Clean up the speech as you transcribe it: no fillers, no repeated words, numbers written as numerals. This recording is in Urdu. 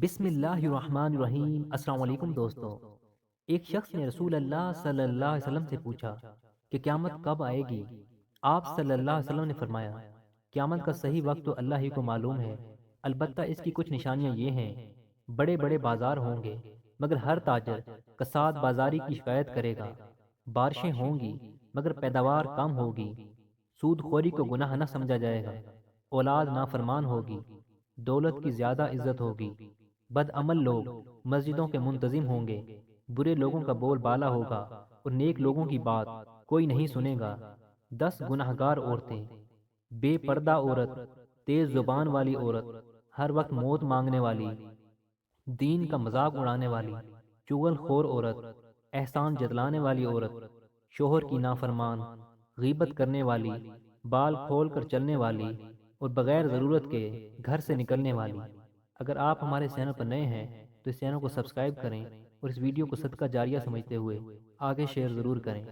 بسم اللہ الرحمن الرحیم۔ السلام علیکم دوستو۔ ایک شخص نے رسول اللہ صلی اللہ علیہ وسلم سے پوچھا کہ قیامت کب آئے گی؟ آپ صلی اللہ علیہ وسلم نے فرمایا، قیامت کا صحیح وقت تو اللہ ہی کو معلوم ہے، البتہ اس کی کچھ نشانیاں یہ ہیں: بڑے بڑے بازار ہوں گے مگر ہر تاجر کساد بازاری کی شکایت کرے گا، بارشیں ہوں گی مگر پیداوار کم ہوگی، سود خوری کو گناہ نہ سمجھا جائے گا، اولاد نافرمان ہوگی، دولت کی زیادہ عزت ہوگی، بد عمل لوگ مسجدوں کے منتظم ہوں گے، برے لوگوں کا بول بالا ہوگا اور نیک لوگوں کی بات کوئی نہیں سنے گا۔ 10 گنہگار عورتیں: بے پردہ عورت، تیز زبان والی عورت، ہر وقت موت مانگنے والی، دین کا مذاق اڑانے والی، چغل خور عورت، احسان جتلانے والی عورت، شوہر کی نافرمان، غیبت کرنے والی، بال کھول کر چلنے والی اور بغیر ضرورت کے گھر سے نکلنے والی۔ اگر آپ ہمارے چینل پر نئے ہیں تو اس چینل کو سبسکرائب کریں اور اس ویڈیو کو صدقہ جاریہ سمجھتے ہوئے آگے شیئر ضرور کریں۔